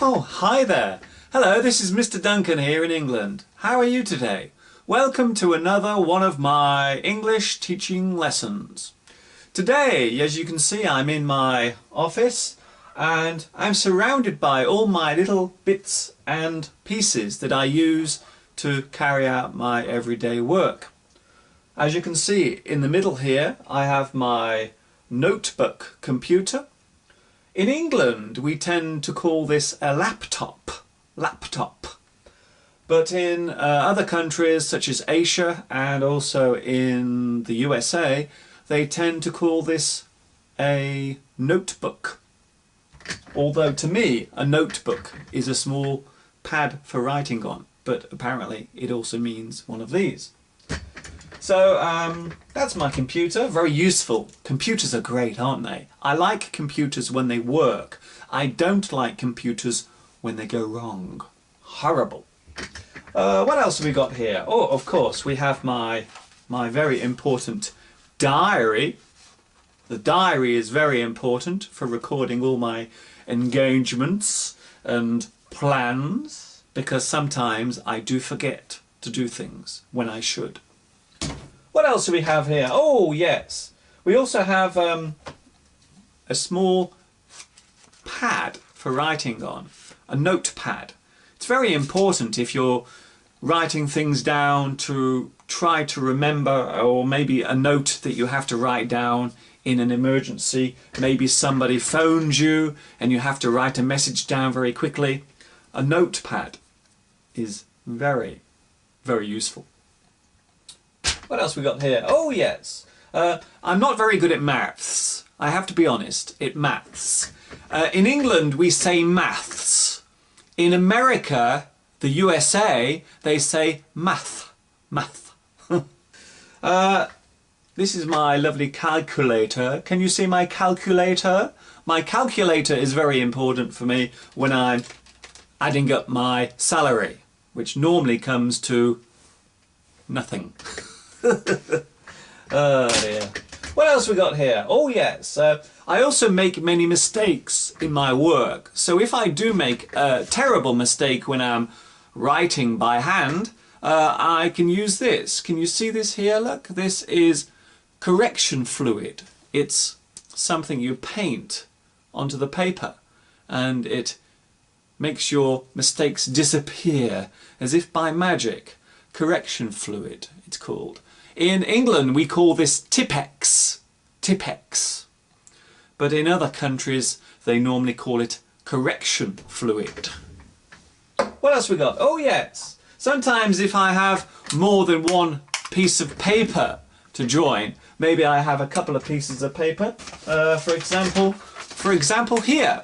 Oh, hi there. Hello, this is Mr Duncan here in England. How are you today? Welcome to another one of my English teaching lessons. Today, as you can see, I'm in my office and I'm surrounded by all my little bits and pieces that I use to carry out my everyday work. As you can see in the middle here, I have my notebook computer. In England, we tend to call this a laptop. But in other countries such as Asia and also in the USA, they tend to call this a notebook. Although to me, a notebook is a small pad for writing on, but apparently it also means one of these. So that's my computer, very useful. Computers are great, aren't they? I like computers when they work. I don't like computers when they go wrong. Horrible. What else have we got here? Oh, of course, we have my very important diary. The diary is very important for recording all my engagements and plans, because sometimes I do forget to do things when I should. What else do we have here? Oh, yes. We also have a small pad for writing on, a notepad. It's very important if you're writing things down to try to remember, or maybe a note that you have to write down in an emergency. Maybe somebody phones you and you have to write a message down very quickly. A notepad is very, very useful. What else we got here? Oh yes, I'm not very good at maths. I have to be honest, at maths. In England we say maths. In America, the USA, they say math. This is my lovely calculator. Can you see my calculator? My calculator is very important for me when I'm adding up my salary, which normally comes to nothing. Oh dear. What else we got here? Oh yes, I also make many mistakes in my work. So if I do make a terrible mistake when I'm writing by hand, I can use this. Can you see this here? Look, this is correction fluid. It's something you paint onto the paper and it makes your mistakes disappear as if by magic. Correction fluid, it's called. In England we call this Tipp-Ex. But in other countries they normally call it correction fluid. What else we got? Oh yes, sometimes if I have more than one piece of paper to join, maybe I have a couple of pieces of paper. For example here,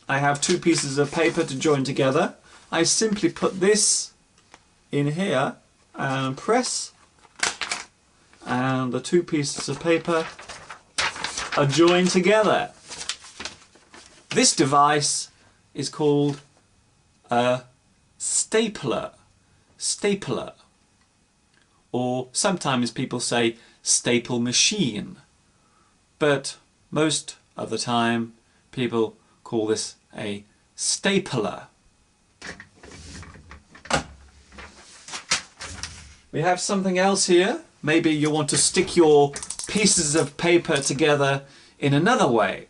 I have two pieces of paper to join together. I simply put this in here and press, and the two pieces of paper are joined together. This device is called a stapler, or sometimes people say staple machine, but most of the time people call this a stapler. We have something else here. Maybe you want to stick your pieces of paper together in another way.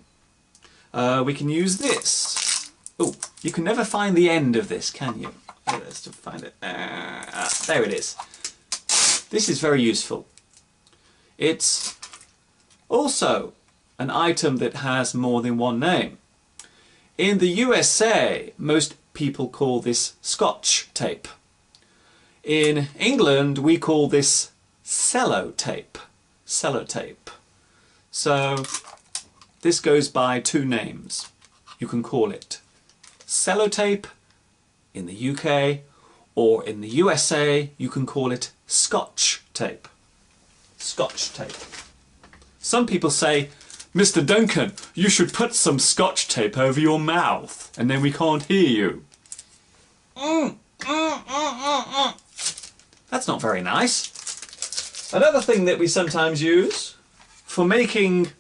We can use this. Oh, you can never find the end of this, can you? Let's just find it. There it is. This is very useful. It's also an item that has more than one name. In the USA, most people call this Scotch tape. In England, we call this sellotape. So this goes by two names. You can call it sellotape in the UK, or in the USA you can call it Scotch tape. Some people say, Mr Duncan, you should put some Scotch tape over your mouth and then we can't hear you. That's not very nice. Another thing that we sometimes use for making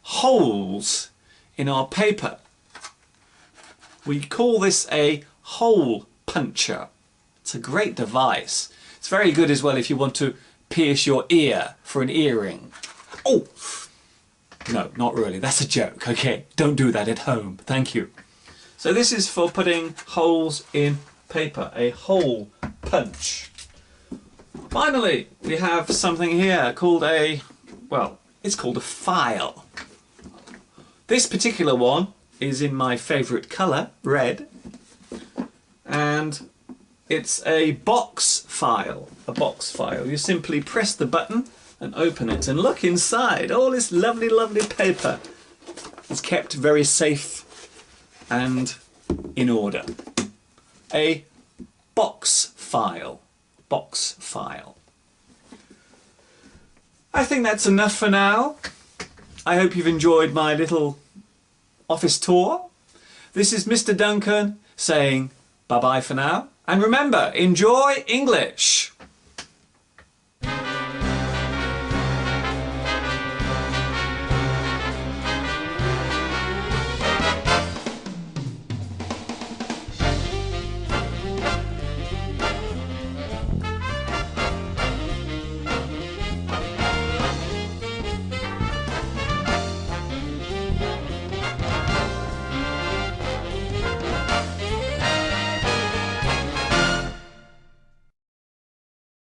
holes in our paper We call this a hole puncher. It's a great device. It's very good as well if you want to pierce your ear for an earring. Oh! No, not really. That's a joke. Okay, don't do that at home. Thank you. So this is for putting holes in paper. A hole punch. Finally, we have something here called a, well, it's called a file. This particular one is in my favourite colour, red. And it's a box file. A box file. You simply press the button and open it and look inside. All this lovely, lovely paper. It's kept very safe and in order. A box file. Box file. I think that's enough for now. I hope you've enjoyed my little office tour. This is Mr Duncan saying bye-bye for now. And remember, enjoy English!